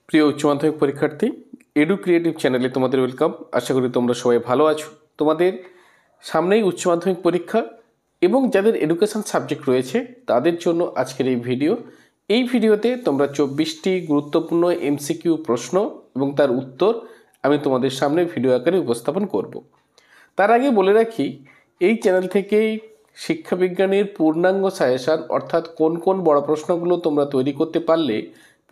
প্রিয় উচ্চ মাধ্যমিক পরীক্ষার্থী, এডু ক্রিয়েটিভ চ্যানেলে তোমাদের ওয়েলকাম। আশা করি তোমরা সবাই ভালো আছো। তোমাদের সামনেই উচ্চ মাধ্যমিক পরীক্ষা এবং যাদের এডুকেশন সাবজেক্ট রয়েছে তাদের জন্য আজকের এই ভিডিও। এই ভিডিওতে তোমরা 24টি গুরুত্বপূর্ণ এমসিকিউ প্রশ্ন এবং তার উত্তর আমি তোমাদের সামনে ভিডিও আকারে উপস্থাপন করব। তার আগে বলে রাখি, এই চ্যানেল থেকেই শিক্ষাবিজ্ঞানের পূর্ণাঙ্গ সাজেশান, অর্থাৎ কোন কোন বড় প্রশ্নগুলো তোমরা তৈরি করতে পারলে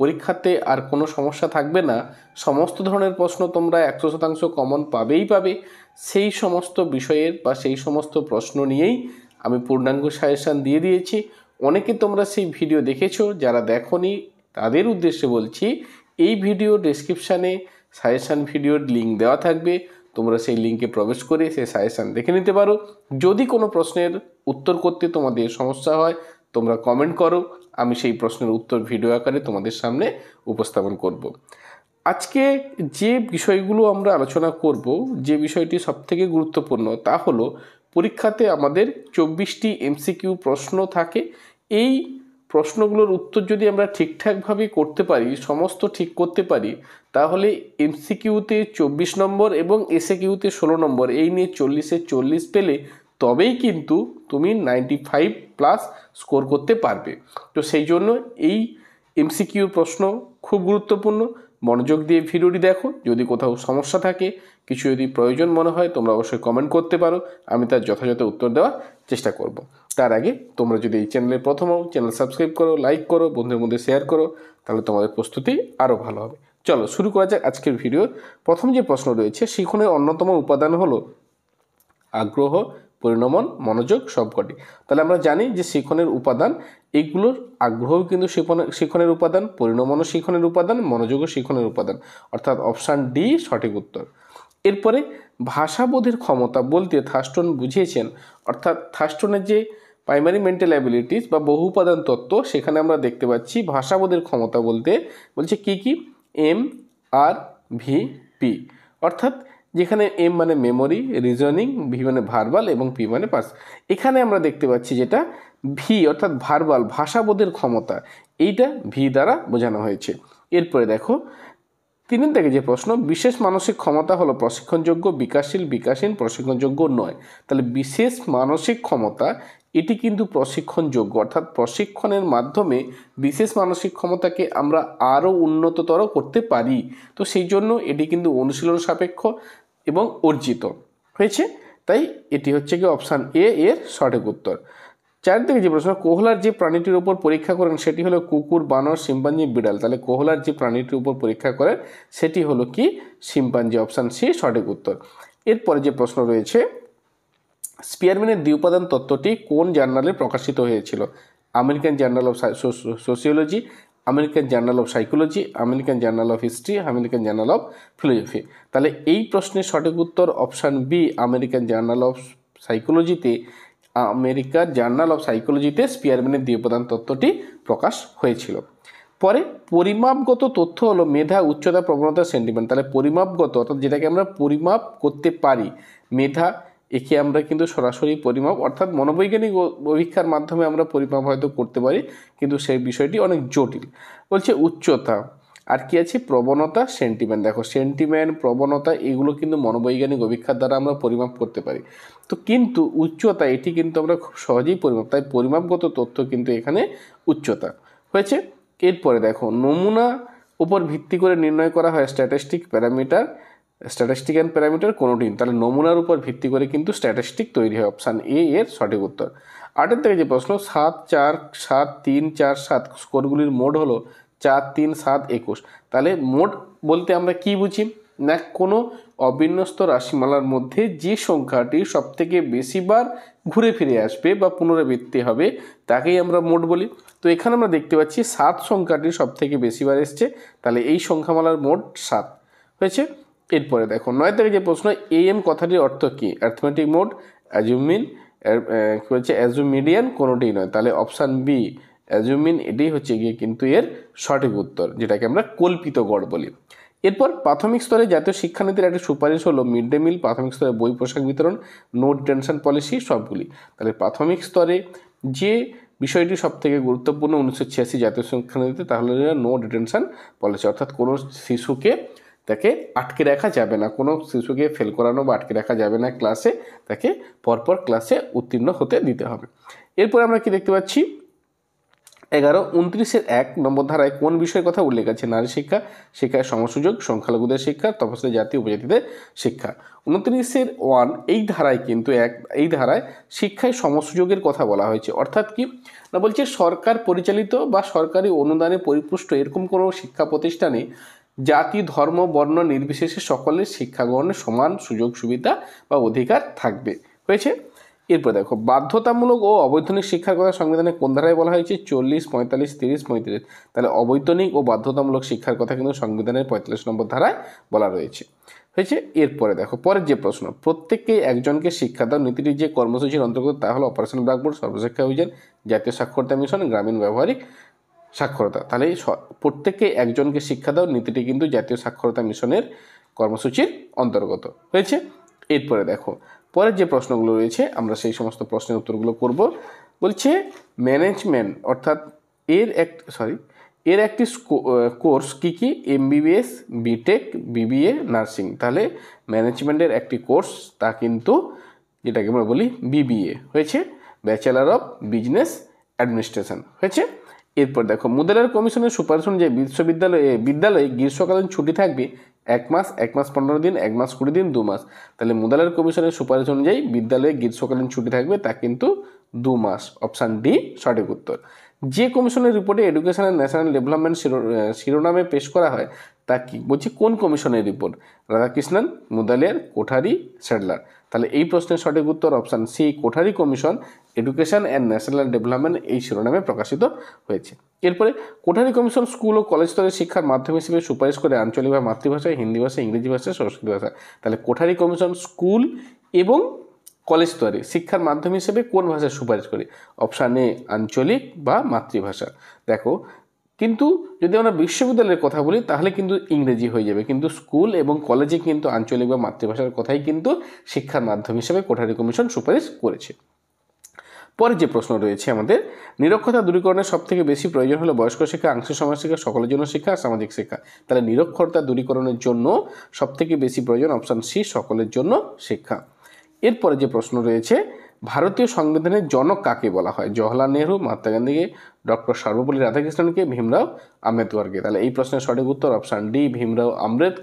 পরীক্ষাতে আর কোনো সমস্যা থাকবে না, সমস্ত ধরনের প্রশ্ন তোমরা 100% কমন পাবে, সেই সমস্ত বিষয়ের বা সেই সমস্ত প্রশ্ন নিয়েই আমি পূর্ণাঙ্গ সাজেশান দিয়ে দিয়েছি। অনেকে তোমরা সেই ভিডিও দেখেছো, যারা দেখোনি তাদের উদ্দেশ্যে বলছি, এই ভিডিও ডেসক্রিপশানে সাজেশান ভিডিওর লিঙ্ক দেওয়া থাকবে, তোমরা সেই লিঙ্কে প্রবেশ করে সেই সাজেশান দেখে নিতে পারো। যদি কোনো প্রশ্নের উত্তর করতে তোমাদের সমস্যা হয় তোমরা কমেন্ট করো, আমি সেই প্রশ্নের উত্তর ভিডিও আকারে তোমাদের সামনে উপস্থাপন করব। আজকে যে বিষয়গুলো আমরা আলোচনা করব, যে বিষয়টি সবথেকে গুরুত্বপূর্ণ তা হলো পরীক্ষাতে আমাদের 24টি এমসিকিউ প্রশ্ন থাকে। এই প্রশ্নগুলোর উত্তর যদি আমরা ঠিকঠাকভাবে করতে পারি, সমস্ত ঠিক করতে পারি, তাহলে এমসিকিউতে 24 নম্বর এবং এসএকিউতে 16 নম্বর, এই নিয়ে 40-এ 40 পেলে তবেই কিন্তু তুমি 95+ স্কোর করতে পারবে। তো সেই জন্য এই এমসিকিউ প্রশ্ন খুব গুরুত্বপূর্ণ। মনোযোগ দিয়ে ভিডিওটি দেখো। যদি কোথাও সমস্যা থাকে, কিছু যদি প্রয়োজন মনে হয়, তোমরা অবশ্যই কমেন্ট করতে পারো, আমি তার যথাযথ উত্তর দেওয়ার চেষ্টা করব। তার আগে তোমরা যদি এই চ্যানেলে প্রথম হও, চ্যানেল সাবস্ক্রাইব করো, লাইক করো, বন্ধুদের মধ্যে শেয়ার করো, তাহলে তোমাদের প্রস্তুতি আরও ভালো হবে। চলো শুরু করা যাক আজকের ভিডিও। প্রথম যে প্রশ্ন রয়েছে, শিখনের অন্যতম উপাদান হলো আগ্রহ, পরিণমন, মনোযোগ সবকটি। তাহলে আমরা জানি যে শিখনের উপাদান এইগুলোর, আগ্রহও কিন্তু শিখনের উপাদান, পরিণমনও শিখনের উপাদান, মনোযোগও শিখনের উপাদান, অর্থাৎ অপশান ডি সঠিক উত্তর। এরপরে ভাষাবোধের ক্ষমতা বলতে থার্স্টন বুঝিয়েছেন, অর্থাৎ থার্স্টনের যে প্রাইমারি মেন্টাল অ্যাবিলিটিস বা বহু উপাদান তত্ত্ব, সেখানে আমরা দেখতে পাচ্ছি ভাষাবোধের ক্ষমতা বলতে বলছে কি এম, আর, ভি, পি, অর্থাৎ যেখানে এম মানে মেমোরি, রিজনিং, ভি মানে ভার্বাল এবং পি মানে পাস। এখানে আমরা দেখতে পাচ্ছি যেটা ভি অর্থাৎ ভার্বাল, ভাষাবোধের ক্ষমতা, এইটা ভি দ্বারা বোঝানো হয়েছে। এরপরে দেখো 3 থেকে যে প্রশ্ন, বিশেষ মানসিক ক্ষমতা হলো প্রশিক্ষণযোগ্য, বিকাশশীল, বিকাশহীন, প্রশিক্ষণযোগ্য নয়। তাহলে বিশেষ মানসিক ক্ষমতা এটি কিন্তু প্রশিক্ষণযোগ্য, অর্থাৎ প্রশিক্ষণের মাধ্যমে বিশেষ মানসিক ক্ষমতাকে আমরা আরও উন্নততর করতে পারি। তো সেই জন্য এটি কিন্তু অনুশীলন সাপেক্ষ এবং অর্জিত হয়েছে। তাই এটি হচ্ছে কি অপশান এ এর সঠিক উত্তর। 4 থেকে যে প্রশ্ন, কোহলার যে প্রাণীটির উপর পরীক্ষা করেন সেটি হলো কুকুর, বানর, শিম্পাঞ্জি, বিড়াল। তাহলে কোহলার যে প্রাণীটির উপর পরীক্ষা করেন সেটি হলো কি শিম্পাঞ্জি, অপশান সি সঠিক উত্তর। এরপরে যে প্রশ্ন রয়েছে, স্পিয়ারম্যানের দ্বিউপাদান তত্ত্বটি কোন জার্নালে প্রকাশিত হয়েছিল? American journal of sociology, American journal of psychology, American journal of history, American journal of philosophy. তাহলে এই প্রশ্নের সঠিক উত্তর option B, American journal of সাইকোলজিতে, আমেরিকার জার্নাল অফ সাইকোলজিতে স্পিয়ারম্যানের দ্বিউপাদান তত্ত্বটি প্রকাশ হয়েছিল। পরে পরিমাপগত তথ্য হলো মেধা, উচ্চতা, প্রবণতা, সেন্টিমেন্ট। তাহলে পরিমাপগত অর্থাৎ যেটাকে আমরা পরিমাপ করতে পারি, মেধা, একে আমরা কিন্তু সরাসরি পরিমাপ অর্থাৎ মনোবৈজ্ঞানিক পরীক্ষার মাধ্যমে আমরা পরিমাপ হয়তো করতে পারি, কিন্তু সেই বিষয়টি অনেক জটিল। বলছে উচ্চতা, আর কি আছে প্রবণতা, সেন্টিমেন্ট। দেখো সেন্টিমেন্ট, প্রবণতা এগুলো কিন্তু মনোবৈজ্ঞানিক অভিক্ষার দ্বারা আমরা পরিমাপ করতে পারি। তো কিন্তু উচ্চতা এটি কিন্তু আমরা খুব সহজেই পরিমাপ, তাই পরিমাপগত তথ্য কিন্তু এখানে উচ্চতা হয়েছে। এরপরে দেখো নমুনা উপর ভিত্তি করে নির্ণয় করা হয় স্ট্যাটিস্টিক্যাল প্যারামিটার কোনোটি। তাহলে নমুনার উপর ভিত্তি করে কিন্তু স্ট্যাটিস্টিক তৈরি হয়, অপশান এ এর সঠিক উত্তর। 8 থেকে যে প্রশ্ন, 7, 4, 7, 3, 4, 7 স্কোরগুলির মোড হলো 4, 3, 7, 21। তাহলে মোড বলতে আমরা কি বুঝি না, কোনো অবিন্যস্ত রাশিমালার মধ্যে যে সংখ্যাটি সবথেকে বেশিবার ঘুরে ফিরে আসবে বা পুনরাবৃত্তি হবে তাকেই আমরা মোড বলি। তো এখানে আমরা দেখতে পাচ্ছি 7 সংখ্যাটি সবথেকে বেশিবার এসছে, তাহলে এই সংখ্যামালার মোড 7 হয়েছে। এরপরে দেখো 9 থেকে যে প্রশ্ন, এএম কথাটির অর্থ কী? অ্যারিথমেটিক মোড, অ্যাজুমিন, কী হচ্ছে অ্যাজুমিডিয়ান, কোনোটিই নয়। তাহলে অপশান বি অ্যাজুমিন, এটাই হচ্ছে গিয়ে কিন্তু এর সঠিক উত্তর, যেটাকে আমরা কল্পিত গড় বলি। এরপর প্রাথমিক স্তরে জাতীয় শিক্ষানীতির একটা সুপারিশ হলো মিড ডে মিল, প্রাথমিক স্তরে বই পোশাক বিতরণ, নো ডিটেনশন পলিসি, সবগুলি। তাহলে প্রাথমিক স্তরে যে বিষয়টি সবথেকে গুরুত্বপূর্ণ 1986 জাতীয় শিক্ষানীতিতে, তাহলে নো ডিটেনশন পলিসি, অর্থাৎ কোনো শিশুকে তাকে আটকে রাখা যাবে না, কোনো শিশুকে ফেল করানো বা আটকে রাখা যাবে না ক্লাসে, তাকে পরপর ক্লাসে উত্তীর্ণ হতে দিতে হবে। এরপর আমরা কি দেখতে পাচ্ছি 11-29 নম্বর ধারায় কোন বিষয়ের কথা উল্লেখ আছে? নারী শিক্ষা, শিক্ষায় সমসুযোগ, সংখ্যালঘুদের শিক্ষা, তফসিলি জাতি উপজাতিদের শিক্ষা। 29 এই ধারায় কিন্তু এই ধারায় শিক্ষায় সমসুযোগের কথা বলা হয়েছে। অর্থাৎ কি না বলছে, সরকার পরিচালিত বা সরকারি অনুদানে পরিপুষ্ট এরকম কোনো শিক্ষা প্রতিষ্ঠানে জাতি, ধর্ম, বর্ণ নির্বিশেষে সকলের শিক্ষা গ্রহণের সমান সুযোগ সুবিধা বা অধিকার থাকবে। হয়েছে। এরপর দেখো বাধ্যতামূলক ও অবৈতনিক শিক্ষার কথা সংবিধানে কোন ধারায় বলা হয়েছে? 40, 45, 30, 35। তাহলে অবৈতনিক ও বাধ্যতামূলক শিক্ষার কথা কিন্তু সংবিধানের 45 নম্বর ধারায় বলা রয়েছে। হয়েছে। এরপরে দেখো পরের যে প্রশ্ন, প্রত্যেককে একজনকে শিক্ষা দাও নীতিটি যে কর্মসূচির অন্তর্গত তা হলো অপারেশন ব্ল্যাকবোর্ড, সর্বশিক্ষা অভিযান, জাতীয় সাক্ষরতা মিশন, গ্রামীণ ব্যবহারিক সাক্ষরতা। তাহলে প্রত্যেককে একজনকে শিক্ষা দাও নীতিটি কিন্তু জাতীয় সাক্ষরতা মিশনের কর্মসূচির অন্তর্গত। হয়েছে। এরপরে দেখো পরের যে প্রশ্নগুলো রয়েছে আমরা সেই সমস্ত প্রশ্নের উত্তরগুলো করব। বলছে ম্যানেজমেন্ট অর্থাৎ এর একটি কোর্স কি MBBS, BTech, BBA, নার্সিং। তাহলে ম্যানেজমেন্টের একটি কোর্স তা কিন্তু যেটাকে আমরা বলি BBA। হয়েছে। Bachelor of business administration. হয়েছে। এরপর দেখো মুদালিয়ার কমিশনের সুপারিশ অনুযায়ী বিদ্যালয়ে গ্রীষ্মকালীন ছুটি থাকবে 1 মাস, 1 মাস 15 দিন, 1 মাস 20 দিন, 2 মাস। তাহলে মুদালিয়ার কমিশনের সুপারিশ অনুযায়ী বিদ্যালয়ে গ্রীষ্মকালীন ছুটি থাকবে তা কিন্তু 2 মাস। অপশান ডি সঠিক উত্তর। যে কমিশনের রিপোর্টে এডুকেশন অ্যান্ড ন্যাশনাল ডেভেলপমেন্ট শিরোনামে পেশ করা হয় তা কি? বলছি কোন কমিশনের রিপোর্ট? রাধাকৃষ্ণন, মুদালিয়ার, কোঠারি, স্যাডলার। তাহলে এই প্রশ্নের সঠিক উত্তর option C, Kothari commission education and national development এই শিরোনামে প্রকাশিত হয়েছে। এরপরে কোঠারি কমিশন স্কুল ও কলেজ স্তরের শিক্ষার মাধ্যম হিসেবে সুপারিশ করে আঞ্চলিক বা মাতৃভাষায়, হিন্দি ভাষা, ইংরেজি ভাষা, সংস্কৃত ভাষা। তাহলে কোঠারি কমিশন স্কুল এবং কলেজ স্তরে শিক্ষার মাধ্যম হিসেবে কোন ভাষার সুপারিশ করে? অপশান এ আঞ্চলিক বা মাতৃভাষা। দেখো কিন্তু যদি আমরা বিশ্ববিদ্যালয়ের কথা বলি তাহলে কিন্তু ইংরেজি হয়ে যাবে, কিন্তু স্কুল এবং কলেজে কিন্তু আঞ্চলিক বা মাতৃভাষার কথাই কিন্তু শিক্ষার মাধ্যম হিসেবে কোঠারি কমিশন সুপারিশ করেছে। পরে যে প্রশ্ন রয়েছে আমাদের, নিরক্ষরতা দূরীকরণের সবথেকে বেশি প্রয়োজন হলো বয়স্ক শিক্ষা, আংশিক সমাজ শিক্ষা, সকলের জন্য শিক্ষা, সামাজিক শিক্ষা। তাহলে নিরক্ষরতা দূরীকরণের জন্য সবথেকে বেশি প্রয়োজন অপশান সি, সকলের জন্য শিক্ষা। এরপরে যে প্রশ্ন রয়েছে, ভারতীয় সংবিধানের জনক কাকে বলা হয়? জওহরলাল নেহরু, মহাত্মা গান্ধীকে, ডক্টর সর্বপল্লী রাধাকৃষ্ণনকে, ভীমরাও আম্বেদকরকে। তাহলে এই প্রশ্নের সঠিক উত্তর অপশান ডি, ভীমরাও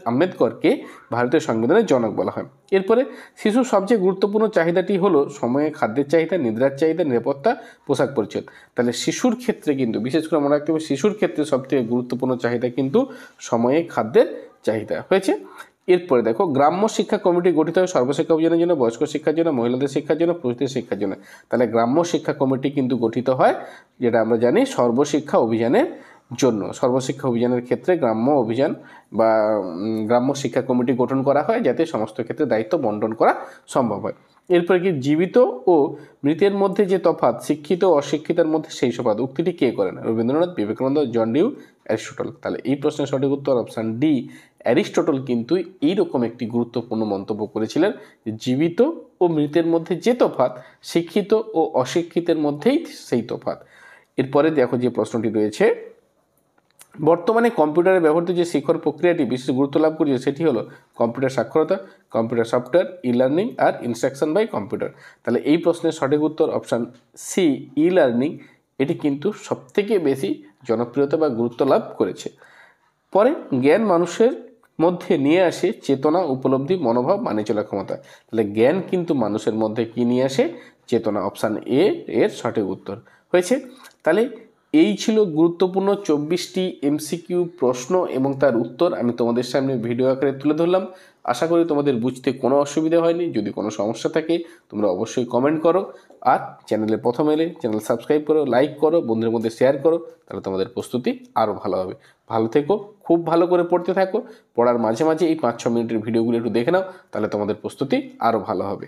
আম্বেদকরকে ভারতীয় সংবিধানের জনক বলা হয়। এরপরে শিশুর সবচেয়ে গুরুত্বপূর্ণ চাহিদাটি হলো সময়ে খাদ্যের চাহিদা, নিদ্রার চাহিদা, নিরাপত্তা, পোশাক পরিচ্ছদ। তাহলে শিশুর ক্ষেত্রে কিন্তু বিশেষ করে মনে রাখতে হবে শিশুর ক্ষেত্রে সবথেকে গুরুত্বপূর্ণ চাহিদা কিন্তু সময়ে খাদ্যের চাহিদা। হয়েছে। এরপরে দেখো গ্রাম্য শিক্ষা কমিটি গঠিত হয় সর্বশিক্ষা অভিযানের জন্য, বয়স্ক শিক্ষার জন্য, মহিলাদের শিক্ষার জন্য, পুরুষদের শিক্ষার জন্য। তাহলে গ্রাম্য শিক্ষা কমিটি কিন্তু গঠিত হয় যেটা আমরা জানি সর্বশিক্ষা অভিযানের জন্য। সর্বশিক্ষা অভিযানের ক্ষেত্রে গ্রাম্য অভিযান বা গ্রাম্য শিক্ষা কমিটি গঠন করা হয় যাতে সমস্ত ক্ষেত্রে দায়িত্ব বন্টন করা সম্ভব হয়। এরপরে কি জীবিত ও মৃতের মধ্যে যে তফাৎ, শিক্ষিত ও অশিক্ষিতের মধ্যে সেই তফাৎ, উক্তিটি কে করেন? Rabindranath, Vivekananda, John Dewey, Aristotle. তাহলে এই প্রশ্নের সঠিক উত্তর অপশান ডি, অ্যারিস্টটল কিন্তু এইরকম একটি গুরুত্বপূর্ণ মন্তব্য করেছিলেন যে জীবিত ও মৃতের মধ্যে যে তফাৎ, শিক্ষিত ও অশিক্ষিতের মধ্যেই সেই তফাৎ। এরপরে দেখো যে প্রশ্নটি রয়েছে, বর্তমানে কম্পিউটারে ব্যবহৃত যে শিক্ষণ প্রক্রিয়াটি বিশেষ গুরুত্ব লাভ করেছে সেটি হলো কম্পিউটার সাক্ষরতা, কম্পিউটার সফটওয়্যার, ই লার্নিং আর ইনস্ট্রাকশন বাই কম্পিউটার। তাহলে এই প্রশ্নের সঠিক উত্তর অপশান সি, ই লার্নিং। এটি কিন্তু সবথেকে বেশি জনপ্রিয়তা বা গুরুত্ব লাভ করেছে। পরে জ্ঞান মানুষের মধ্যে নিয়ে আসে চেতনা, উপলব্ধি, মনোভাব, মানিয়ে চলার ক্ষমতা। তাহলে জ্ঞান কিন্তু মানুষের মধ্যে কি নিয়ে আসে? চেতনা। অপশান এ এর সঠিক উত্তর। হয়েছে। তাহলে এই ছিল গুরুত্বপূর্ণ 24টি MCQ প্রশ্ন এবং তার উত্তর আমি তোমাদের সামনে ভিডিও আকারে তুলে ধরলাম। আশা করি তোমাদের বুঝতে কোনো অসুবিধা হয়নি। যদি কোনো সমস্যা থাকে তোমরা অবশ্যই কমেন্ট করো, আর চ্যানেলে প্রথম এলে চ্যানেল সাবস্ক্রাইব করো, লাইক করো, বন্ধুদের মধ্যে শেয়ার করো, তাহলে তোমাদের প্রস্তুতি আরও ভালো হবে। ভালো থেকো, খুব ভালো করে পড়তে থাকো, পড়ার মাঝে মাঝে এই 5-6 মিনিটের ভিডিওগুলো একটু দেখে নাও, তাহলে তোমাদের প্রস্তুতি আরও ভালো হবে।